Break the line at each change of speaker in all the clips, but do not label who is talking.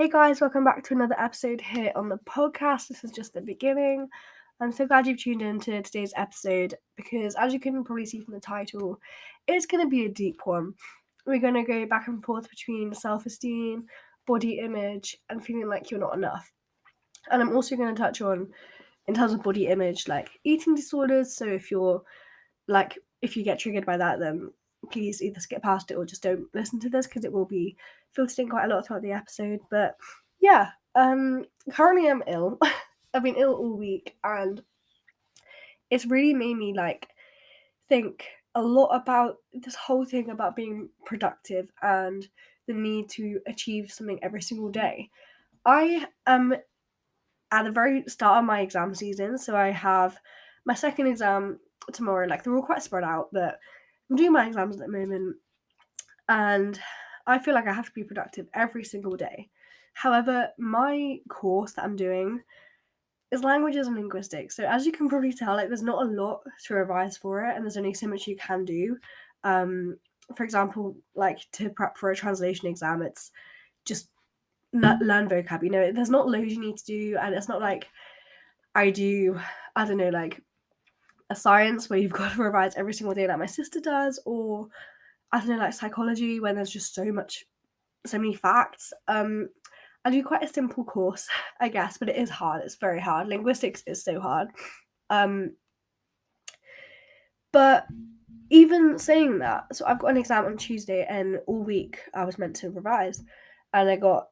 Hey guys, welcome back to another episode here on the podcast. This is just the beginning. I'm so glad you've tuned in to today's episode because, as you can probably see from the title, it's going to be a deep one. We're going to go back and forth between self-esteem, body image, and feeling like you're not enough. And I'm also going to touch on, in terms of body image, like eating disorders. So if you get triggered by that, then please either skip past it or just don't listen to this because it will be filtered in quite a lot throughout the episode. But yeah, currently I'm ill. I've been ill all week, and it's really made me think a lot about this whole thing about being productive and the need to achieve something every single day. I am at the very start of my exam season, so I have my second exam tomorrow. Like, they're all quite spread out, but I'm doing my exams at the moment, and I feel like I have to be productive every single day. However, my course that I'm doing is languages and linguistics. So as you can probably tell, there's not a lot to revise for it, and there's only so much you can do. For example, to prep for a translation exam, it's just learn vocab. There's not loads you need to do, and it's not like I don't know, like a science where you've got to revise every single day like my sister does, or I don't know, like psychology when there's just so many facts. I do quite a simple course, I guess, but it is hard. It's very hard. Linguistics is so hard. But even saying that, so I've got an exam on Tuesday, and all week I was meant to revise, and I got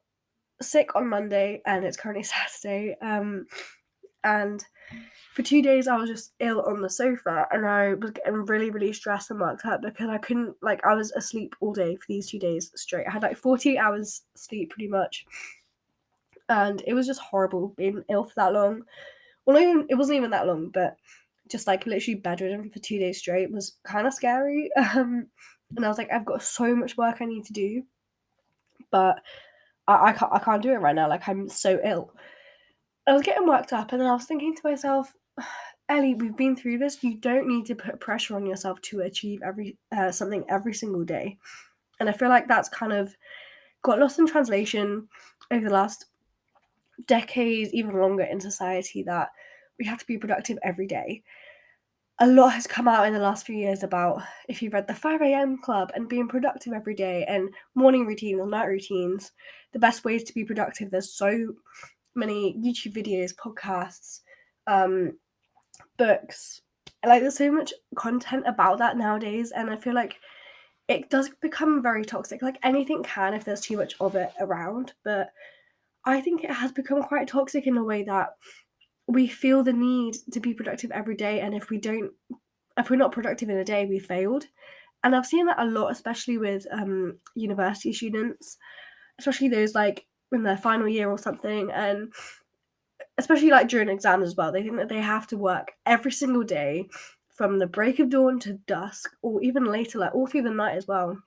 sick on Monday, and it's currently Saturday. And for 2 days I was just ill on the sofa, and I was getting really, really stressed and worked up because I couldn't, I was asleep all day for these 2 days straight. I had 48 hours sleep pretty much, and it was just horrible being ill for that long. Well, it wasn't even that long, but just literally bedridden for 2 days straight was kind of scary. And I was like, I've got so much work I need to do, but I can't do it right now. I'm so ill. I was getting worked up, and then I was thinking to myself, Ellie, we've been through this. You don't need to put pressure on yourself to achieve something every single day. And I feel like that's kind of got lost in translation over the last decades, even longer, in society, that we have to be productive every day. A lot has come out in the last few years about, if you've read the 5 a.m. club and being productive every day and morning routines or night routines, the best ways to be productive. There's so many YouTube videos, podcasts, books. There's so much content about that nowadays, and I feel like it does become very toxic. Anything can if there's too much of it around, but I think it has become quite toxic in a way that we feel the need to be productive every day, and if we're not productive in a day, we failed. And I've seen that a lot, especially with university students, especially those in their final year or something, and especially during exams as well. They think that they have to work every single day from the break of dawn to dusk, or even later, all through the night as well.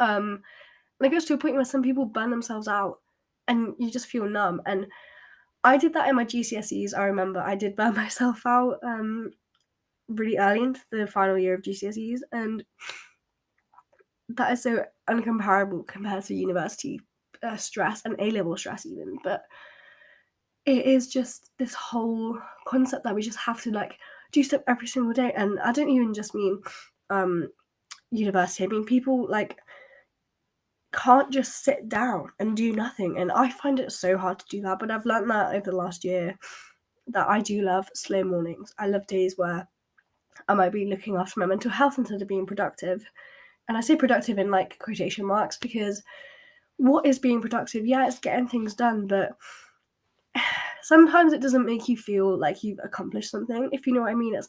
And it goes to a point where some people burn themselves out, and you just feel numb. And I did that in my GCSEs. I remember I did burn myself out really early into the final year of GCSEs, and that is so uncomparable compared to university stress and A-level stress even. But it is just this whole concept that we just have to do stuff every single day. And I don't even just mean university. I mean, people can't just sit down and do nothing, and I find it so hard to do that. But I've learned that over the last year, that I do love slow mornings. I love days where I might be looking after my mental health instead of being productive. And I say productive in quotation marks, because what is being productive? Yeah, it's getting things done, but sometimes it doesn't make you feel like you've accomplished something, if you know what I mean. It's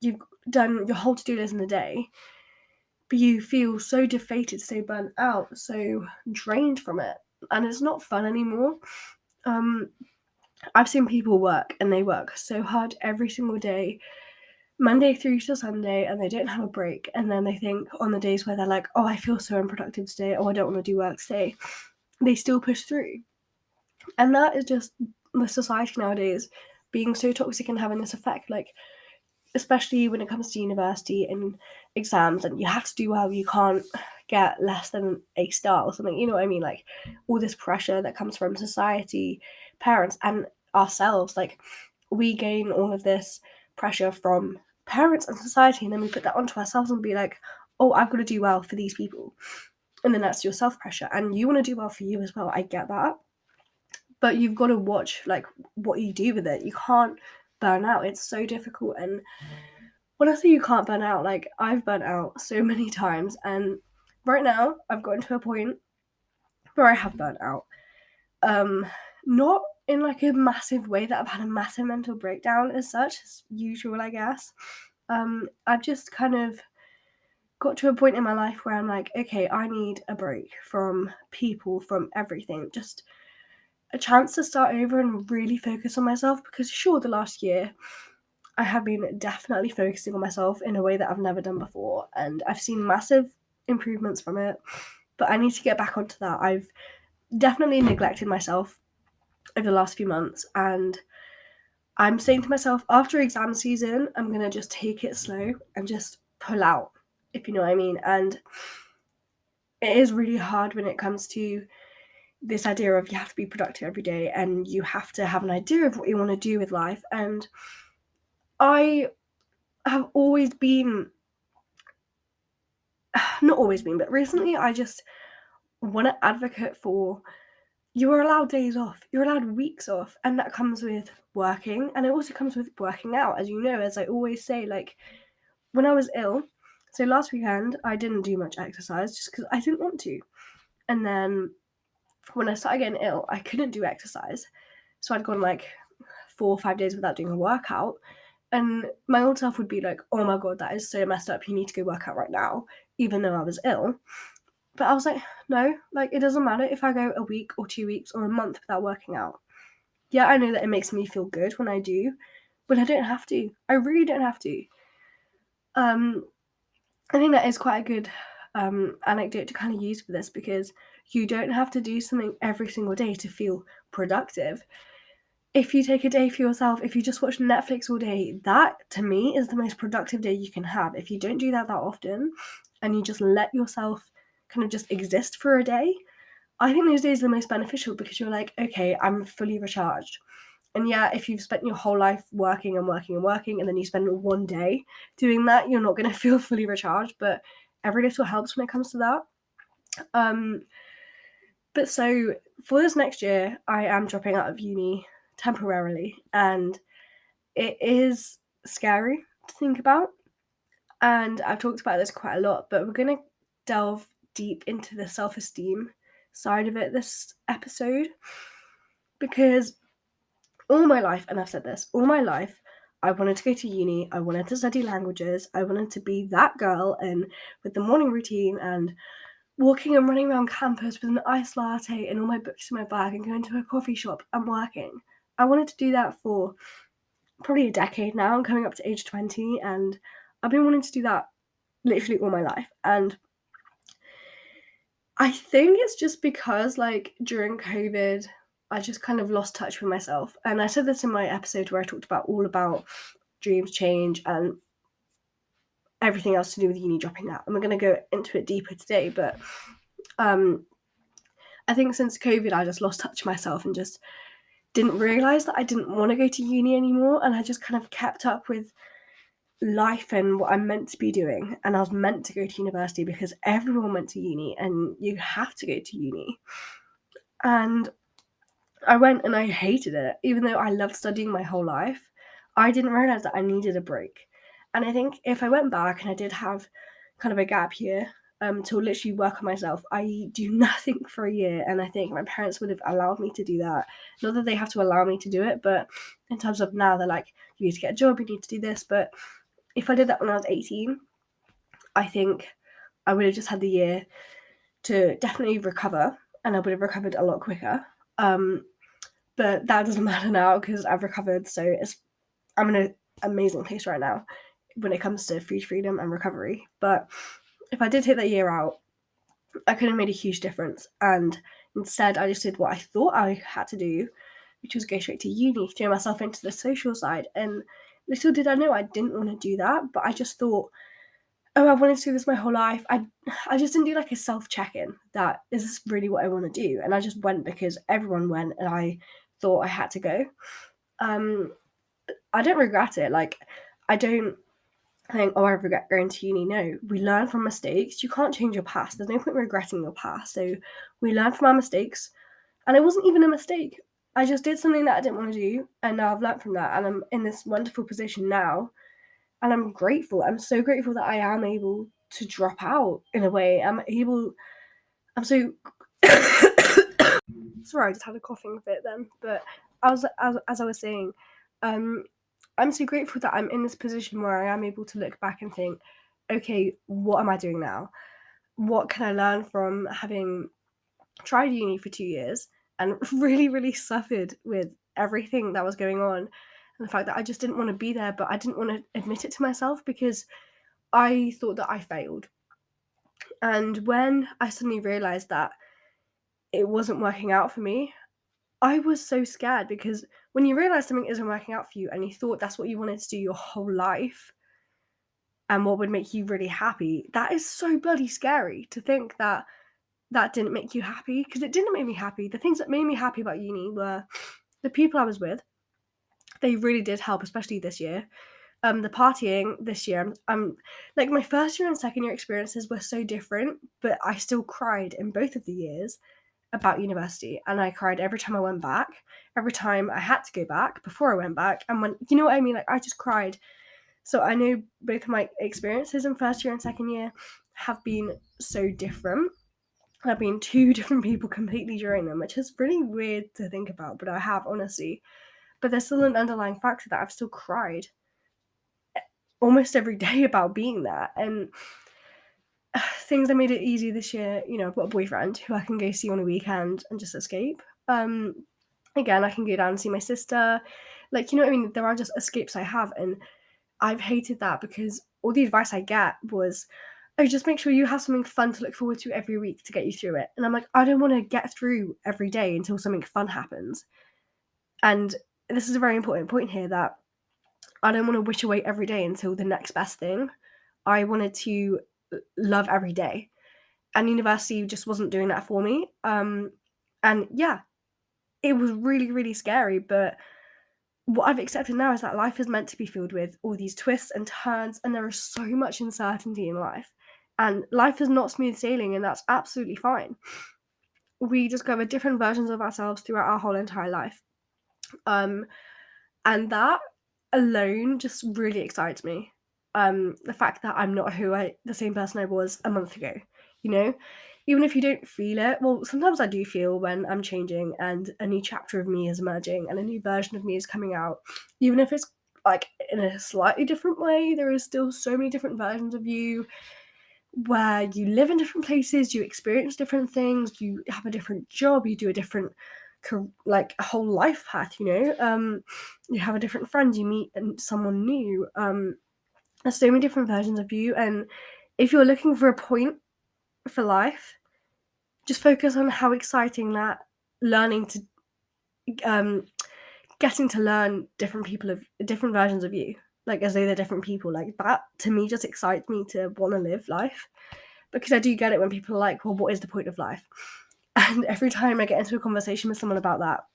you've done your whole to-do list in a day, but you feel so defeated, so burnt out, so drained from it, and it's not fun anymore. I've seen people work, and they work so hard every single day, Monday through to Sunday, and they don't have a break. And then they think on the days where they're like, oh, I feel so unproductive today, oh, I don't want to do work today, they still push through. And that is just the society nowadays being so toxic and having this effect. especially when it comes to university and exams, and you have to do well. You can't get less than a star or something. You know what I mean? Like all this pressure that comes from society, parents, and ourselves. Like we gain all of this pressure from parents and society, and then we put that onto ourselves and be like, oh, I've got to do well for these people. And then that's your self-pressure, and you want to do well for you as well. I get that, but you've got to watch like what you do with it. You can't burn out. It's so difficult. And when I say you can't burn out, like I've burnt out so many times, and right now I've gotten to a point where I have burnt out. Not in like a massive way that I've had a massive mental breakdown as such, as usual, I guess. I've just kind of got to a point in my life where I'm like, okay, I need a break from people, from everything, just a chance to start over and really focus on myself. Because sure, the last year I have been definitely focusing on myself in a way that I've never done before, and I've seen massive improvements from it, but I need to get back onto that. I've definitely neglected myself over the last few months, and I'm saying to myself, after exam season, I'm going to just take it slow and just pull out, if you know what I mean. And it is really hard when it comes to this idea of you have to be productive every day and you have to have an idea of what you want to do with life. And I have always been, not always been, but recently I just want to advocate for you are allowed days off, you're allowed weeks off, and that comes with working, and it also comes with working out, as you know, as I always say. Like when I was ill, so last weekend I didn't do much exercise just because I didn't want to, and then when I started getting ill I couldn't do exercise, so I'd gone like 4 or 5 days without doing a workout, and my old self would be like, oh my god, that is so messed up, you need to go work out right now, even though I was ill. But I was like, no, like it doesn't matter if I go a week or 2 weeks or a month without working out. Yeah, I know that it makes me feel good when I do, but I don't have to. I really don't have to. I think that is quite a good anecdote to kind of use for this, because you don't have to do something every single day to feel productive. If you take a day for yourself, if you just watch Netflix all day, that to me is the most productive day you can have. If you don't do that often and you just let yourself kind of just exist for a day, I think those days are the most beneficial, because you're like, okay, I'm fully recharged. And yeah, if you've spent your whole life working and working and working, and then you spend one day doing that, you're not going to feel fully recharged. But every little helps when it comes to that. But so for this next year, I am dropping out of uni temporarily, and it is scary to think about. And I've talked about this quite a lot, but we're going to delve deep into the self-esteem side of it this episode, because all my life, and I've said this, all my life, I wanted to go to uni, I wanted to study languages, I wanted to be that girl and with the morning routine and walking and running around campus with an iced latte and all my books in my bag and going to a coffee shop and working. I wanted to do that for probably a decade now. I'm coming up to age 20, and I've been wanting to do that literally all my life. And I think it's just because, like, during COVID, I just kind of lost touch with myself. And I said this in my episode where I talked about all about dreams change and everything else to do with uni dropping out. And we're going to go into it deeper today. But I think since COVID, I just lost touch with myself and just didn't realise that I didn't want to go to uni anymore. And I just kind of kept up with life and what I'm meant to be doing. And I was meant to go to university because everyone went to uni and you have to go to uni. And I went and I hated it. Even though I loved studying my whole life, I didn't realise that I needed a break. And I think if I went back and I did have kind of a gap year to literally work on myself, I do nothing for a year, and I think my parents would have allowed me to do that. Not that they have to allow me to do it, but in terms of now, they're like, you need to get a job, you need to do this. But if I did that when I was 18, I think I would have just had the year to definitely recover, and I would have recovered a lot quicker. But that doesn't matter now because I've recovered, so I'm in an amazing place right now when it comes to food freedom and recovery. But if I did take that year out, I could have made a huge difference. And instead, I just did what I thought I had to do, which was go straight to uni, throw myself into the social side. And little did I know I didn't want to do that, but I just thought, oh, I wanted to do this my whole life. I just didn't do like a self-check-in that, is this really what I want to do? And I just went because everyone went and I thought I had to go. I don't regret it. Like, I don't think, oh, I regret going to uni. No, we learn from mistakes. You can't change your past. There's no point regretting your past. So we learn from our mistakes. And it wasn't even a mistake. I just did something that I didn't want to do. And now I've learned from that. And I'm in this wonderful position now. And I'm grateful. I'm so grateful that I am able to drop out in a way. I'm so sorry, I just had a coughing fit then. But as I was saying, I'm so grateful that I'm in this position where I am able to look back and think, okay, what am I doing now? What can I learn from having tried uni for 2 years and really, really suffered with everything that was going on? And the fact that I just didn't want to be there, but I didn't want to admit it to myself because I thought that I failed. And when I suddenly realized that it wasn't working out for me, I was so scared, because when you realize something isn't working out for you and you thought that's what you wanted to do your whole life and what would make you really happy, that is so bloody scary to think that that didn't make you happy, because it didn't make me happy. The things that made me happy about uni were the people I was with. They really did help, especially this year. The partying this year, I'm like, my first year and second year experiences were so different, but I still cried in both of the years about university, and I cried every time I went back, every time I had to go back, before I went back, and when, you know what I mean, like, I just cried. So I know both of my experiences in first year and second year have been so different. I've been two different people completely during them, which is really weird to think about, but I have, honestly. But there's still an underlying factor that I've still cried almost every day about being there. And things that made it easy this year, you know, I've got a boyfriend who I can go see on a weekend and just escape. Again, I can go down and see my sister. Like, you know what I mean? There are just escapes I have, and I've hated that because all the advice I get was, oh, just make sure you have something fun to look forward to every week to get you through it. And I'm like, I don't want to get through every day until something fun happens. And this is a very important point here, that I don't want to wish away every day until the next best thing. I wanted to love every day. And university just wasn't doing that for me. And yeah, it was really, really scary. But what I've accepted now is that life is meant to be filled with all these twists and turns, and there is so much uncertainty in life. And life is not smooth sailing, and that's absolutely fine. We discover different versions of ourselves throughout our whole entire life. And that alone just really excites me. The fact that I'm not the same person I was a month ago, you know? Even if you don't feel it, well, sometimes I do feel when I'm changing and a new chapter of me is emerging and a new version of me is coming out. Even if it's like in a slightly different way, there is still so many different versions of you, where you live in different places, you experience different things, you have a different job, you do a different, like, a whole life path, you know? You have a different friend, you meet someone new. There's so many different versions of you, and if you're looking for a point for life, just focus on how exciting that learning to getting to learn different people of different versions of you, like, as though they're different people, like that to me just excites me to want to live life. Because I do get it when people are like, well, what is the point of life? And every time I get into a conversation with someone about that,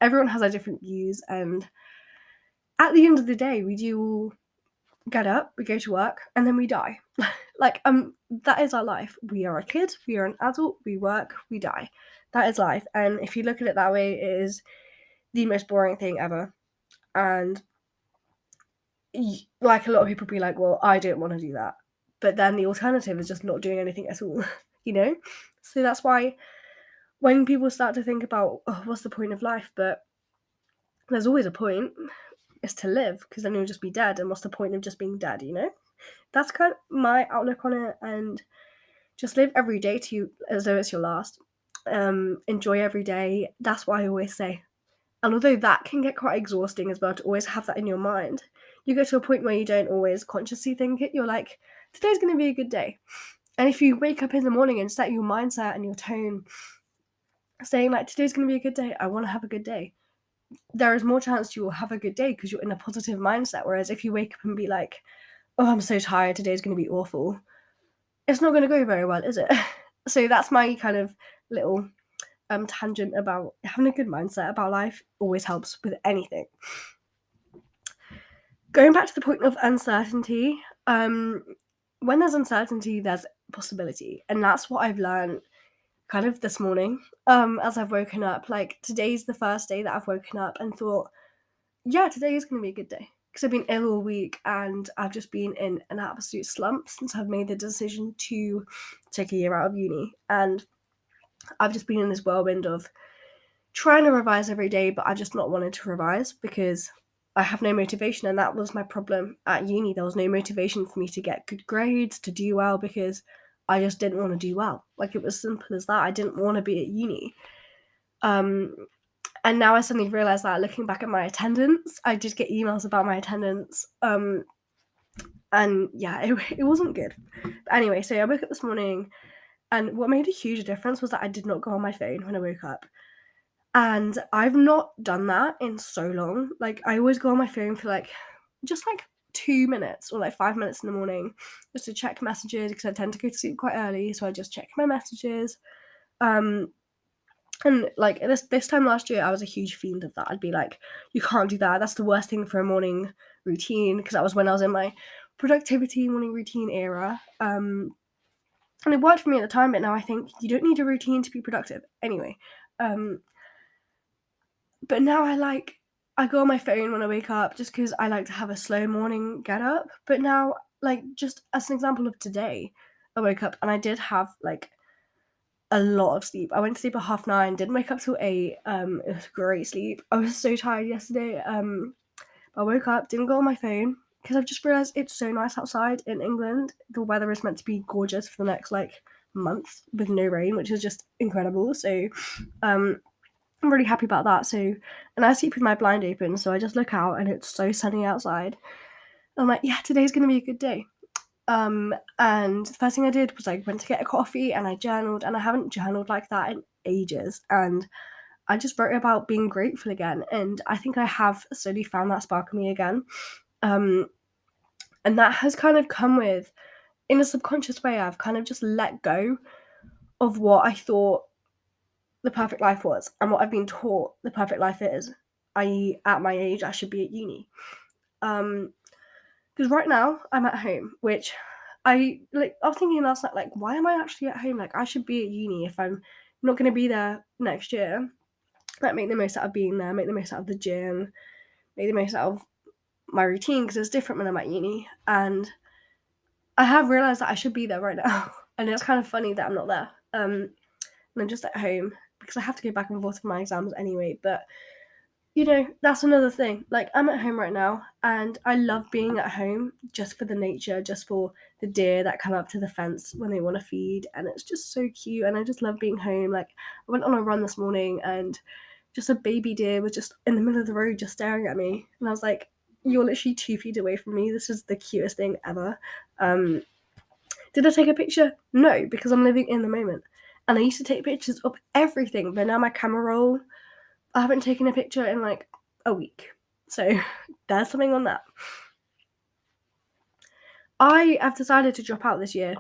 everyone has their different views, and at the end of the day, we do all get up, we go to work, and then we die. Like, that is our life. We are a kid, we are an adult, we work, we die. That is life. And if you look at it that way, it is the most boring thing ever. And like, a lot of people be like, well, I don't want to do that. But then the alternative is just not doing anything at all, you know? So that's why when people start to think about, oh, what's the point of life? But there's always a point, is to live, because then you'll just be dead. And what's the point of just being dead, you know? That's kind of my outlook on it. And just live every day as though it's your last. Enjoy every day. That's what I always say. And although that can get quite exhausting as well, to always have that in your mind, you get to a point where you don't always consciously think it. You're like, today's going to be a good day. And if you wake up in the morning and set your mindset and your tone saying, like, today's going to be a good day, I want to have a good day, there is more chance you will have a good day because you're in a positive mindset. Whereas if you wake up and be like, oh, I'm so tired, today's going to be awful, it's not going to go very well, is it? So that's my kind of little tangent about having a good mindset about life. Always helps with anything. Going back to the point of uncertainty, when there's uncertainty, there's possibility. And that's what I've learned kind of this morning as I've woken up. Like, today's the first day that I've woken up and thought, yeah, today is going to be a good day. Because I've been ill all week and I've just been in an absolute slump since I've made the decision to take a year out of uni. And I've just been in this whirlwind of trying to revise every day, but I've just not wanted to revise because I have no motivation. And that was my problem at uni. There was no motivation for me to get good grades, to do well, because I just didn't want to do well. Like, it was simple as that. I didn't want to be at uni. And now I suddenly realised that looking back at my attendance, I did get emails about my attendance. And yeah, it wasn't good. But anyway, so I woke up this morning, and what made a huge difference was that I did not go on my phone when I woke up. And I've not done that in so long. Like, I always go on my phone for just 2 minutes or 5 minutes in the morning just to check messages, because I tend to go to sleep quite early, so I just check my messages. And this time last year, I was a huge fiend of that. I'd be like, you can't do that. That's the worst thing for a morning routine, because that was when I was in my productivity morning routine era. And it worked for me at the time, but now I think you don't need a routine to be productive. Anyway, but now I go on my phone when I wake up just because I like to have a slow morning get up. But now, just as an example of today, I woke up and I did have a lot of sleep. I went to sleep at 9:30, didn't wake up till 8. It was great sleep. I was so tired yesterday. I woke up, didn't go on my phone because I've just realised it's so nice outside in England. The weather is meant to be gorgeous for the next month with no rain, which is just incredible. So I'm really happy about that. So, and I sleep with my blind open, so I just look out and it's so sunny outside. I'm like, yeah, today's gonna be a good day. And the first thing I did was I went to get a coffee and I journaled, and I haven't journaled like that in ages. And I just wrote about being grateful again, and I think I have slowly found that spark in me again. And that has kind of come with, in a subconscious way, I've kind of just let go of what I thought the perfect life was and what I've been taught the perfect life is, i.e. at my age I should be at uni. Because right now I'm at home, which I was thinking last night, why am I actually at home? I should be at uni if I'm not going to be there next year. Make the most out of being there, make the most out of the gym, make the most out of my routine, because it's different when I'm at uni. And I have realised that I should be there right now. And it's kind of funny that I'm not there. And I'm just at home because I have to go back and forth for my exams anyway. But that's another thing. I'm at home right now and I love being at home just for the nature, just for the deer that come up to the fence when they want to feed, and it's just so cute. And I just love being home. I went on a run this morning and just a baby deer was just in the middle of the road just staring at me, and I was like, you're literally 2 feet away from me. This is the cutest thing ever. Did I take a picture? No, because I'm living in the moment. And I used to take pictures of everything, but now my camera roll, I haven't taken a picture in a week. So there's something on that. I have decided to drop out this year.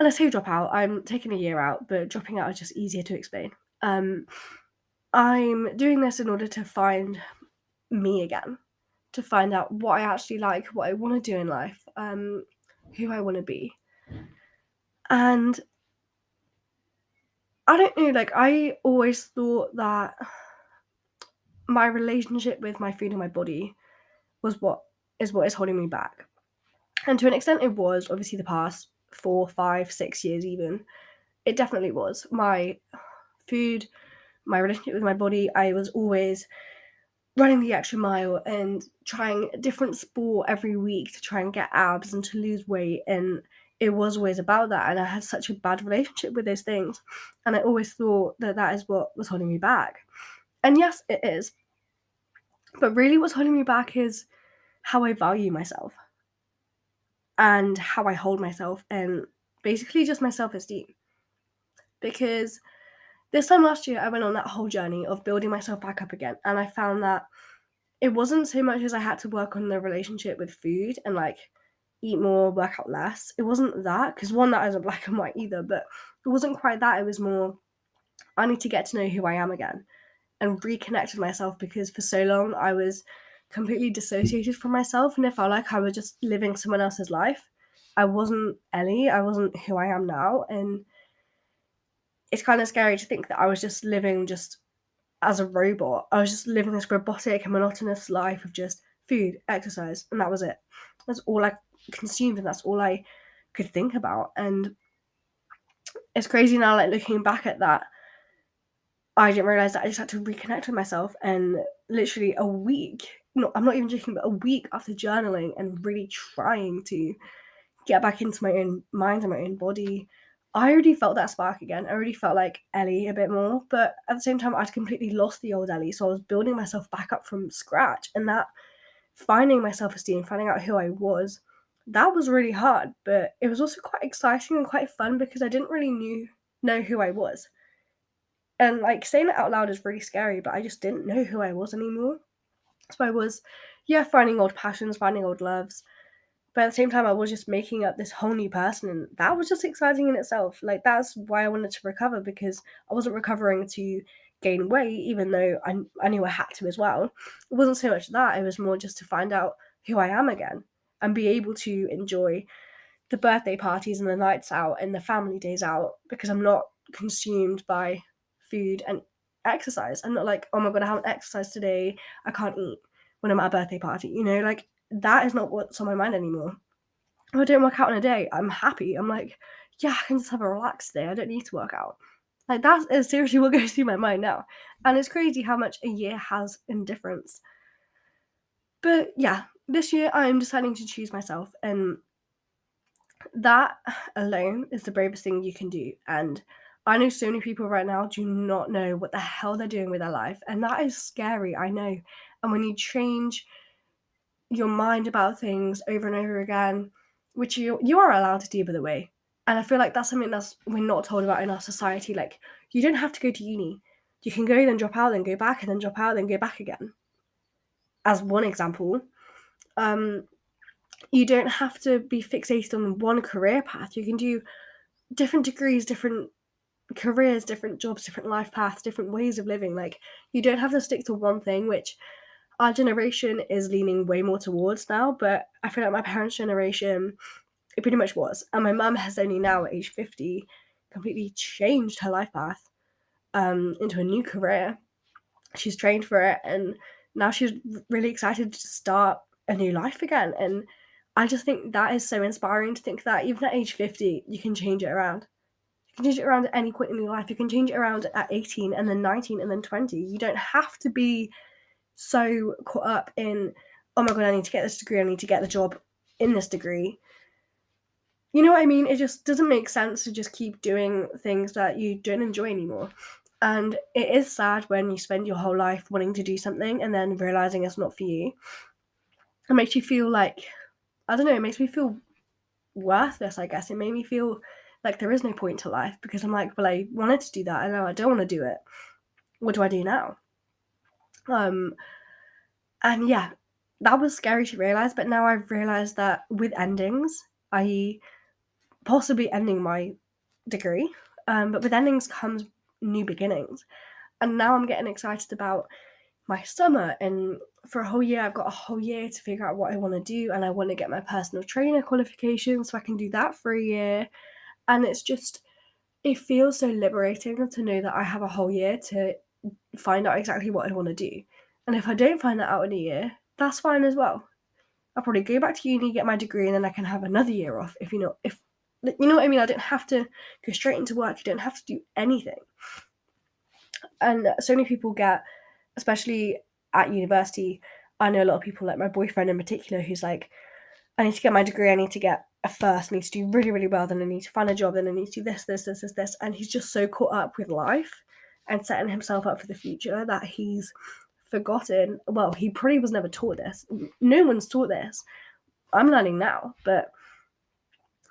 And I say drop out, I'm taking a year out, but dropping out is just easier to explain. I'm doing this in order to find me again, to find out what I actually like, what I want to do in life, who I want to be. And I don't know, I always thought that my relationship with my food and my body was what is holding me back. And to an extent it was, obviously, the past 4, 5, 6 years even. It definitely was. My food, my relationship with my body, I was always running the extra mile and trying a different sport every week to try and get abs and to lose weight, and it was always about that. And I had such a bad relationship with those things, and I always thought that is what was holding me back. And yes, it is, but really what's holding me back is how I value myself and how I hold myself, and basically just my self-esteem. Because this time last year, I went on that whole journey of building myself back up again. And I found that it wasn't so much as I had to work on the relationship with food and like eat more, work out less. It wasn't that, because one, that isn't black and white either, but it wasn't quite that. It was more, I need to get to know who I am again and reconnect with myself, because for so long I was completely dissociated from myself and it felt like I was just living someone else's life. I wasn't Ellie, I wasn't who I am now, and it's kind of scary to think that I was just living just as a robot. I was just living this robotic and monotonous life of just food, exercise, and that was it. That's all I consumed and that's all I could think about. And it's crazy now, like looking back at that, I didn't realize that I just had to reconnect with myself. And literally a week, no, I'm not even joking, but a week after journaling and really trying to get back into my own mind and my own body, I already felt that spark again. I already felt like Ellie a bit more, but at the same time, I'd completely lost the old Ellie. So I was building myself back up from scratch, and that finding my self-esteem, finding out who I was, that was really hard, but it was also quite exciting and quite fun because I didn't really know who I was. And like saying it out loud is really scary, but I just didn't know who I was anymore. So I was, yeah, finding old passions, finding old loves, but at the same time, I was just making up this whole new person, and that was just exciting in itself. Like, that's why I wanted to recover, because I wasn't recovering to gain weight, even though I knew I had to as well. It wasn't so much that, it was more just to find out who I am again and be able to enjoy the birthday parties and the nights out and the family days out, because I'm not consumed by food and exercise. I'm not like, oh my god, I haven't exercised today, I can't eat when I'm at a birthday party, like that is not what's on my mind anymore. If I don't work out in a day, I'm happy. I'm like, yeah, I can just have a relaxed day. I don't need to work out. Like, that is seriously what goes through my mind now. And it's crazy how much a year has in difference. But yeah, this year I'm deciding to choose myself, and that alone is the bravest thing you can do. And I know so many people right now do not know what the hell they're doing with their life, and that is scary, I know. And when you change your mind about things over and over again, which you are allowed to do, by the way. And I feel like that's something that's we're not told about in our society. Like, you don't have to go to uni. You can go, then drop out, then go back, and then drop out, then go back again. As one example, you don't have to be fixated on one career path. You can do different degrees, different careers, different jobs, different life paths, different ways of living. Like, you don't have to stick to one thing, which our generation is leaning way more towards now, but I feel like my parents' generation, it pretty much was. And my mum has only now, at age 50, completely changed her life path into a new career. She's trained for it, and now she's really excited to start a new life again. And I just think that is so inspiring, to think that even at age 50, you can change it around. You can change it around at any point in your life. You can change it around at 18 and then 19 and then 20. You don't have to be so caught up in, oh my god, I need to get this degree, I need to get the job in this degree. You know what I mean? It just doesn't make sense to just keep doing things that you don't enjoy anymore. And it is sad when you spend your whole life wanting to do something and then realizing it's not for you. It makes you feel like, I don't know, it makes me feel worthless, I guess. It made me feel like there is no point to life, because I'm like, well, I wanted to do that, and now I don't want to do it. What do I do now? And yeah, that was scary to realize, but now I've realized that with endings, i.e., possibly ending my degree, but with endings comes new beginnings. And now I'm getting excited about my summer, and for a whole year, I've got a whole year to figure out what I want to do, and I want to get my personal trainer qualification so I can do that for a year. And it's just, it feels so liberating to know that I have a whole year to find out exactly what I want to do. And if I don't find that out in a year, that's fine as well. I'll probably go back to uni, get my degree, and then I can have another year off. If you know what I mean. I don't have to go straight into work. You don't have to do anything. And so many people get, especially at university, I know a lot of people, like my boyfriend in particular, who's like, I need to get my degree, I need to get a first, I need to do really, really well, then I need to find a job, then I need to do this. And he's just so caught up with life and setting himself up for the future that he's forgotten. Well, he probably was never taught this. No one's taught this. I'm learning now, but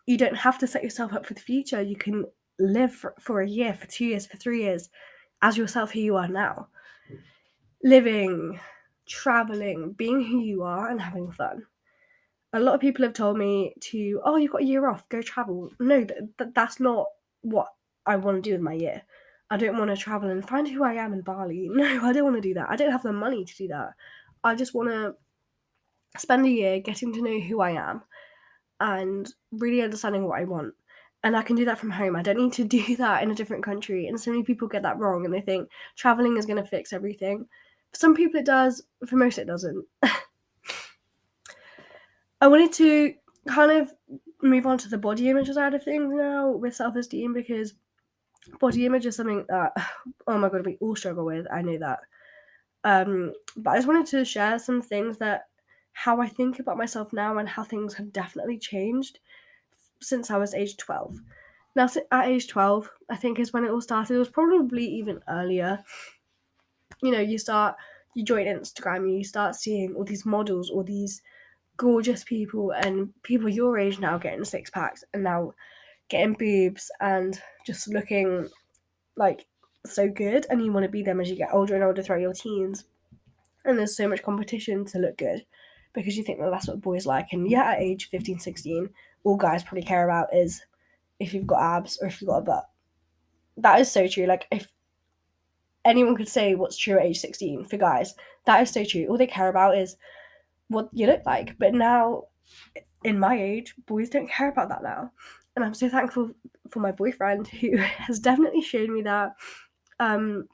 you don't have to set yourself up for the future. You can live for a year, for 2 years, for 3 years as yourself who you are now. Living, traveling, being who you are and having fun. A lot of people have told me to, oh, you've got a year off, go travel. No, that's not what I want to do with my year. I don't want to travel and find who I am in Bali. No, I don't want to do that. I don't have the money to do that. I just want to spend a year getting to know who I am and really understanding what I want. And I can do that from home. I don't need to do that in a different country. And so many people get that wrong and they think traveling is going to fix everything. For some people it does, for most it doesn't. I wanted to kind of move on to the body image side of things now with self-esteem, because body image is something that, oh my god, we all struggle with. I know that. But I just wanted to share some things that how I think about myself now and how things have definitely changed since I was age 12. Now, at age 12, I think is when it all started. It was probably even earlier. You know, you join Instagram, you start seeing all these models, all these gorgeous people, and people your age now getting six packs and now getting boobs and just looking like so good, and you want to be them as you get older and older throughout your teens. And there's so much competition to look good because you think that that's what boys like. And yeah, at age 15, 16, all guys probably care about is if you've got abs or if you've got a butt. That is so true. Like, if anyone could say what's true at age 16 for guys, that is so true. All they care about is what you look like. But now, in my age, boys don't care about that now. And I'm so thankful for my boyfriend who has definitely shown me that. And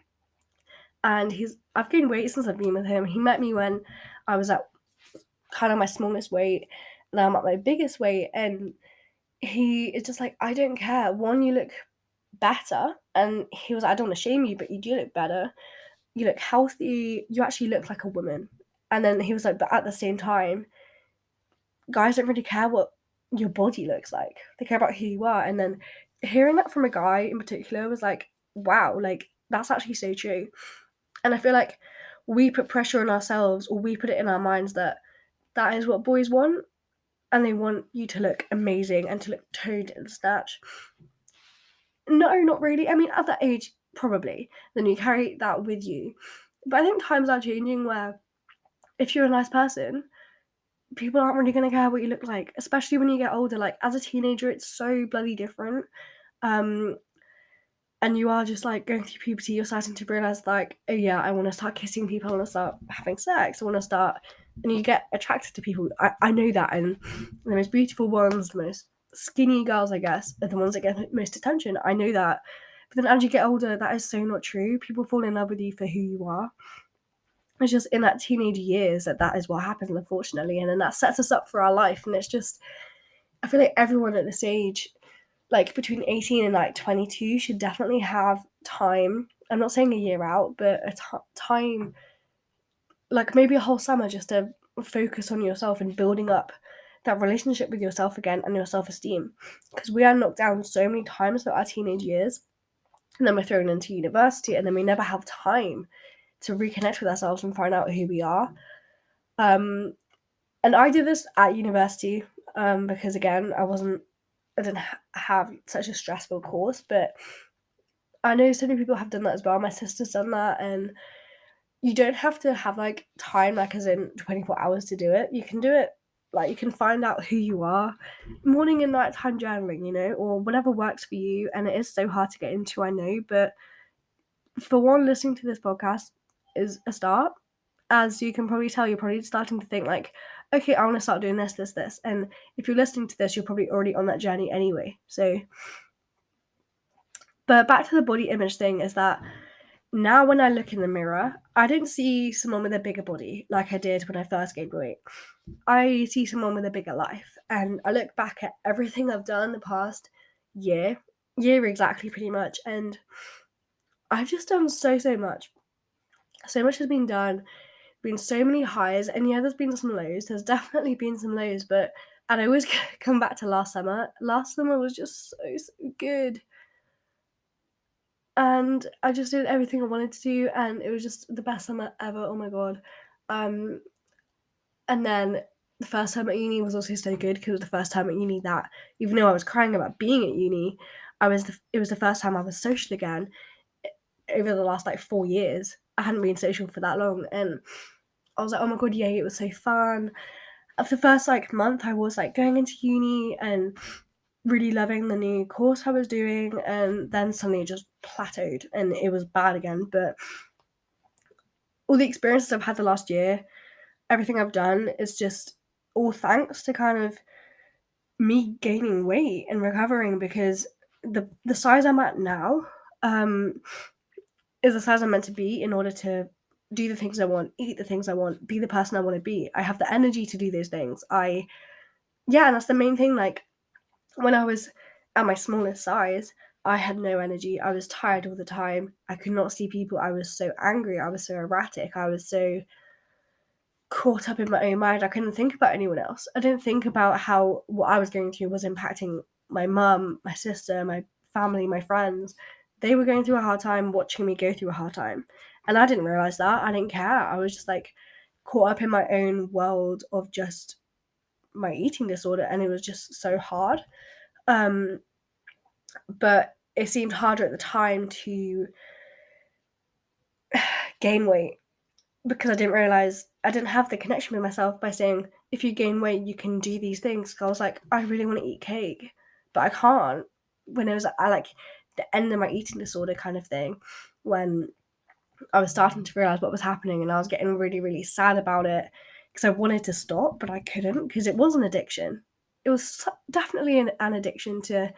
I've gained weight since I've been with him. He met me when I was at kind of my smallest weight. Now I'm at my biggest weight, and he is just like, I don't care. One, you look better, and he was like, I don't want to shame you, but you do look better. You look healthy. You actually look like a woman. And then he was like, but at the same time, guys don't really care what your body looks like. They care about who you are. And then hearing that from a guy in particular was like, wow, like that's actually so true. And I feel like we put pressure on ourselves, or we put it in our minds that that is what boys want, and they want you to look amazing and to look toned and snatched. No, not really. I mean, at that age, probably. Then you carry that with you. But I think times are changing where if you're a nice person, people aren't really going to care what you look like, especially when you get older. Like, as a teenager, it's so bloody different. And you are just like going through puberty, you're starting to realize, like, oh yeah, I want to start kissing people, I want to start having sex, I want to start, and you get attracted to people. I know that, and the most beautiful ones, the most skinny girls, I guess, are the ones that get most attention. I know that. But then as you get older, that is so not true. People fall in love with you for who you are. It's just in that teenage years that is what happens, unfortunately, and then that sets us up for our life. And it's just, I feel like everyone at this age, like between 18 and like 22, should definitely have time. I'm not saying a year out, but time, like maybe a whole summer, just to focus on yourself and building up that relationship with yourself again and your self-esteem. Because we are knocked down so many times throughout our teenage years, and then we're thrown into university, and then we never have time to reconnect with ourselves and find out who we are. And I did this at university because, again, I didn't have such a stressful course, but I know so many people have done that as well. My sister's done that, and you don't have to have like time, like as in 24 hours to do it. You can do it, like you can find out who you are, morning and nighttime journaling, you know, or whatever works for you. And it is so hard to get into, I know, but for one, listening to this podcast is a start. As you can probably tell, you're probably starting to think like, okay, I want to start doing this. And if you're listening to this, you're probably already on that journey anyway. So, but back to the body image thing is that now when I look in the mirror, I don't see someone with a bigger body like I did when I first gained weight. I see someone with a bigger life. And I look back at everything I've done the past year exactly, pretty much. And I've just done so much. So much has been done. Been so many highs, and yeah, there's been some lows. There's definitely been some lows, but and I always come back to last summer. Last summer was just so good, and I just did everything I wanted to do, and it was just the best summer ever. Oh my god. And then the first time at uni was also so good because it was the first time at uni that, even though I was crying about being at uni, it was the first time I was social again over the last like 4 years. I hadn't been social for that long, and I was like, oh my god, yay, it was so fun. After the first like month, I was like going into uni and really loving the new course I was doing, and then suddenly it just plateaued and it was bad again. But all the experiences I've had the last year, everything I've done is just all thanks to kind of me gaining weight and recovering, because the size I'm at now is the size I'm meant to be in order to do the things I want, eat the things I want, be the person I want to be. I have the energy to do those things. And that's the main thing. Like, when I was at my smallest size, I had no energy. I was tired all the time. I could not see people. I was so angry. I was so erratic. I was so caught up in my own mind. I couldn't think about anyone else. I didn't think about how what I was going through was impacting my mum, my sister, my family, my friends. They were going through a hard time watching me go through a hard time. And I didn't realize that. I didn't care. I was just like caught up in my own world of just my eating disorder, and it was just so hard. Um, but it seemed harder at the time to gain weight because I didn't realize, I didn't have the connection with myself by saying, if you gain weight, you can do these things. I was like, I really want to eat cake, but I can't. When it was like the end of my eating disorder kind of thing, when I was starting to realize what was happening, and I was getting really, really sad about it because I wanted to stop, but I couldn't because it was an addiction. It was definitely an addiction to.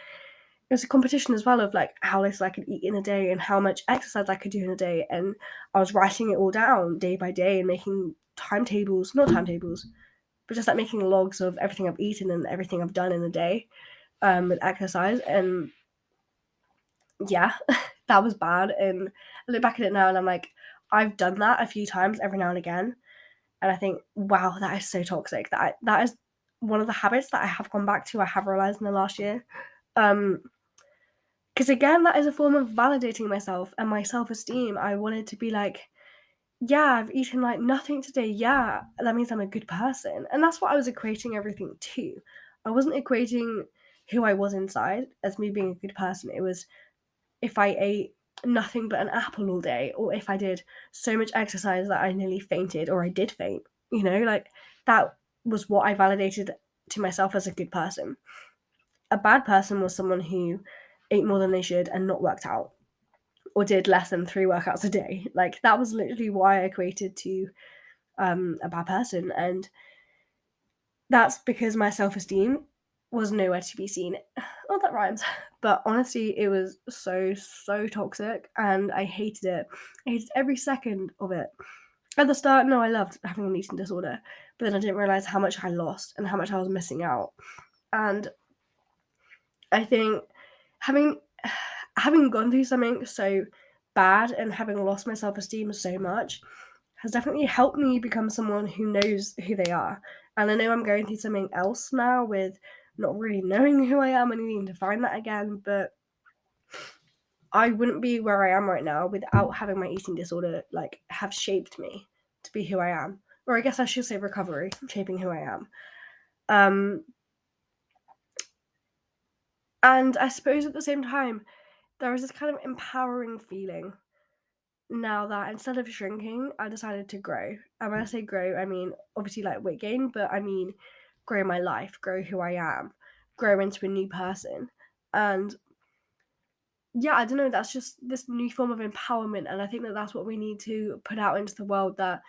It was a competition as well of like how little I could eat in a day and how much exercise I could do in a day, and I was writing it all down day by day and making timetables, not timetables, but just like making logs of everything I've eaten and everything I've done in a day with exercise. And yeah, that was bad. And I look back at it now and I'm like, I've done that a few times every now and again, and I think, wow, that is so toxic. That is one of the habits that I have gone back to. I have realized in the last year. Because again, that is a form of validating myself and my self-esteem. I wanted to be like, yeah, I've eaten like nothing today. Yeah, that means I'm a good person. And that's what I was equating everything to. I wasn't equating who I was inside as me being a good person. It was if I ate nothing but an apple all day, or if I did so much exercise that I nearly fainted, or I did faint, like that was what I validated to myself as a good person. A bad person was someone who ate more than they should and not worked out, or did less than 3 workouts a day. Like, that was literally why I equated to a bad person. And that's because my self-esteem was nowhere to be seen. Oh, that rhymes. But honestly, it was so, so toxic, and I hated it. I hated every second of it. At the start, no, I loved having an eating disorder, but then I didn't realize how much I lost and how much I was missing out. And I think having having gone through something so bad and having lost my self-esteem so much has definitely helped me become someone who knows who they are. And I know I'm going through something else now with not really knowing who I am and needing to find that again, but I wouldn't be where I am right now without having my eating disorder like have shaped me to be who I am. Or I guess I should say recovery shaping who I am. And I suppose at the same time, there is this kind of empowering feeling now that instead of shrinking, I decided to grow. And when I say grow, I mean obviously like weight gain, but I mean grow my life, grow who I am, grow into a new person. And yeah, I don't know, that's just this new form of empowerment. And I think that that's what we need to put out into the world, that,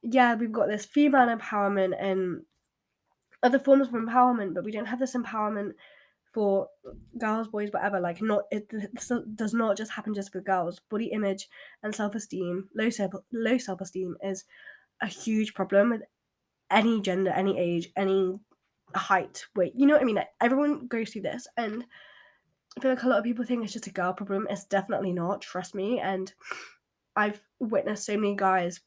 yeah, we've got this female empowerment and other forms of empowerment, but we don't have this empowerment for girls, boys, whatever. Like, not it does not just happen just with girls. Body image and self-esteem, low self-esteem is a huge problem with any gender, any age, any height, weight. You know what I mean? Like, everyone goes through this, and I feel like a lot of people think it's just a girl problem. It's definitely not. Trust me. And I've witnessed so many guys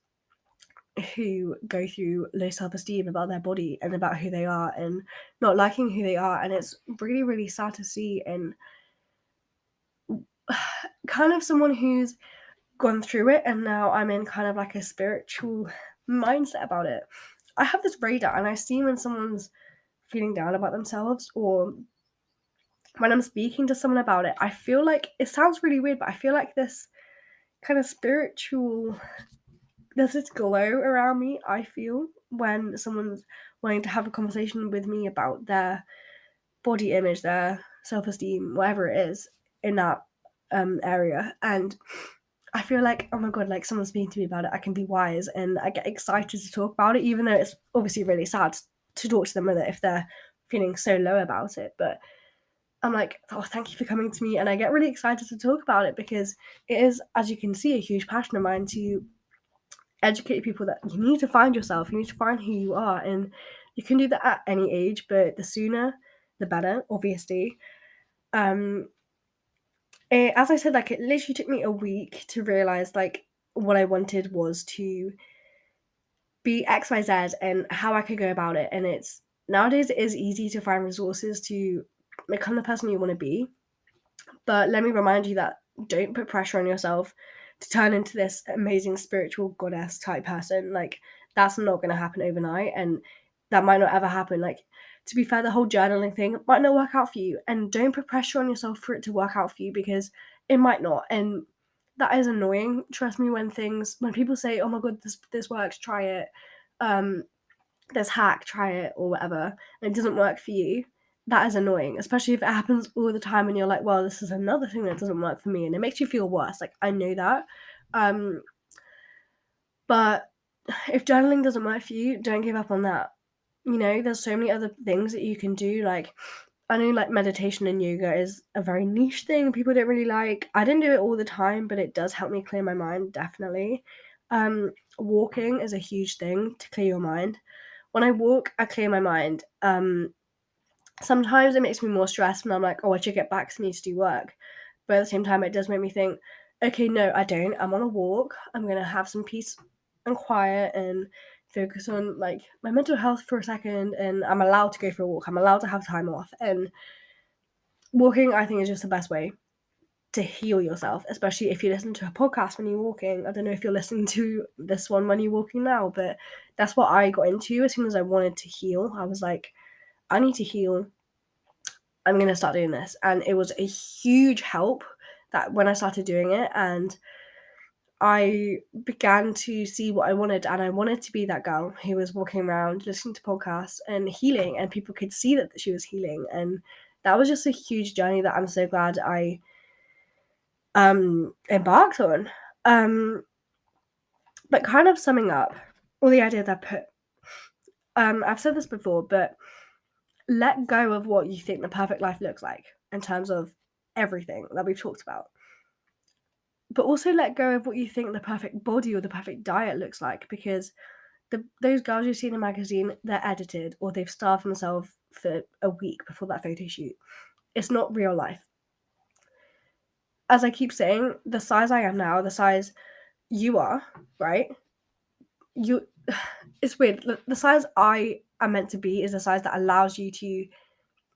who go through low self-esteem about their body and about who they are and not liking who they are, and it's really, really sad to see. And kind of someone who's gone through it, and now I'm in kind of like a spiritual mindset about it. I have this radar, and I see when someone's feeling down about themselves, or when I'm speaking to someone about it, I feel like, it sounds really weird, but I feel like this kind of spiritual, there's this glow around me, I feel, when someone's wanting to have a conversation with me about their body image, their self-esteem, whatever it is in that area. And I feel like, oh my god, like someone's speaking to me about it, I can be wise, and I get excited to talk about it, even though it's obviously really sad to talk to them with it if they're feeling so low about it. But I'm like, oh, thank you for coming to me, and I get really excited to talk about it, because it is, as you can see, a huge passion of mine to educate people that you need to find yourself, you need to find who you are, and you can do that at any age, but the sooner the better, obviously. As I said, like, it literally took me a week to realize, like, what I wanted was to be XYZ and how I could go about it. And it's, nowadays it is easy to find resources to become the person you want to be. But let me remind you that don't put pressure on yourself to turn into this amazing spiritual goddess type person. Like, that's not going to happen overnight, and that might not ever happen. Like, to be fair, the whole journaling thing might not work out for you, and don't put pressure on yourself for it to work out for you, because it might not. And that is annoying. Trust me, when people say, oh my god, this works, try it, this hack, try it, or whatever, and it doesn't work for you, that is annoying, especially if it happens all the time and you're like, well, this is another thing that doesn't work for me, and it makes you feel worse. Like, I know that. But if journaling doesn't work for you, don't give up on that. You know, there's so many other things that you can do. Like, I know, like, meditation and yoga is a very niche thing people don't really like. I didn't do it all the time, but it does help me clear my mind, definitely. Walking is a huge thing to clear your mind. When I walk, I clear my mind. Sometimes it makes me more stressed, and I'm like, oh, I should get back to need to do work. But at the same time, it does make me think, okay, no, I don't. I'm on a walk. I'm going to have some peace and quiet and focus on, like, my mental health for a second, and I'm allowed to go for a walk. I'm allowed to have time off. And walking, I think, is just the best way to heal yourself, especially if you listen to a podcast when you're walking. I don't know if you're listening to this one when you're walking now, but that's what I got into as soon as I wanted to heal. I was like, I need to heal. I'm going to start doing this. And it was a huge help that when I started doing it, and I began to see what I wanted, and I wanted to be that girl who was walking around listening to podcasts and healing, and people could see that she was healing. And that was just a huge journey that I'm so glad I embarked on. But kind of summing up all the ideas I put, I've said this before, but let go of what you think the perfect life looks like in terms of everything that we've talked about. But also let go of what you think the perfect body or the perfect diet looks like, because those girls you see in a magazine, they're edited, or they've starved themselves for a week before that photo shoot. It's not real life. As I keep saying, the size I am now, the size you are, right? It's weird. The size I am meant to be is the size that allows you to,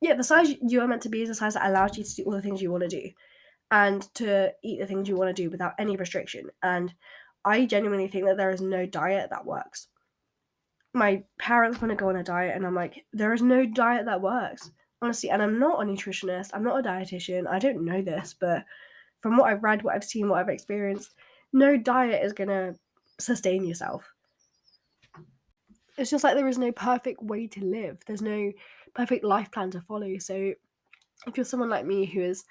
the size you are meant to be is the size that allows you to do all the things you want to do, and to eat the things you want to do without any restriction. And I genuinely think that there is no diet that works. My parents want to go on a diet, and I'm like, there is no diet that works, honestly. And I'm not a nutritionist, I'm not a dietitian, I don't know this, but from what I've read, what I've seen, what I've experienced, no diet is going to sustain yourself. It's just like there is no perfect way to live. There's no perfect life plan to follow. So if you're someone like me who is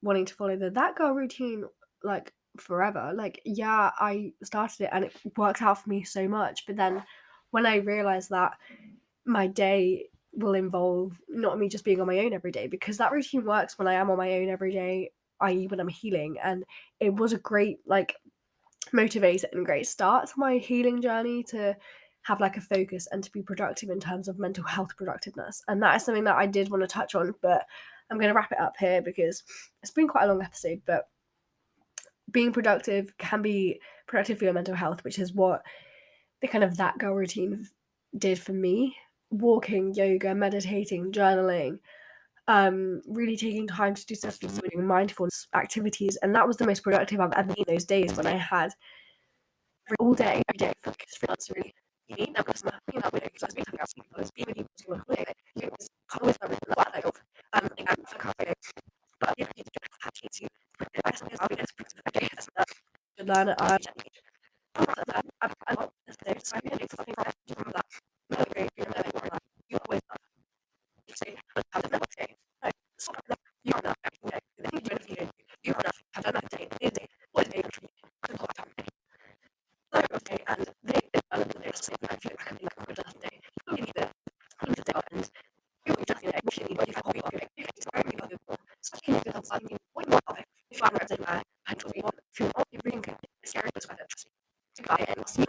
wanting to follow the that girl routine, like, forever, like, yeah, I started it and it works out for me so much. But then when I realized that my day will involve not me just being on my own every day, because that routine works when I am on my own every day, i.e. when I'm healing. And it was a great, like, motivator and great start to my healing journey, to have, like, a focus and to be productive in terms of mental health productiveness. And that is something that I did want to touch on, but I'm going to wrap it up here because it's been quite a long episode. But being productive can be productive for your mental health, which is what the kind of that girl routine did for me. Walking, yoga, meditating, journaling, really taking time to do stuff, doing mindfulness activities. And that was the most productive I've ever been those days, when I had all day, every day for 3 months, really. uni när man innan vi liksom spelar ganska mycket spelar vi på skolan det är kommer som en låda av en för kaffe but you have to the best is obvious the learn I love this day so I really something from that really great you always you say how did that say so you are not every day the thing you are not have done that day is day what is day for the whole time okay and they they just say I feel like I'm in like a day you need it you need to day and you just you know actually what you have hobby okay it's very valuable especially if you have something what more of it if I'm ready I actually want to you bring scary as well just to buy and see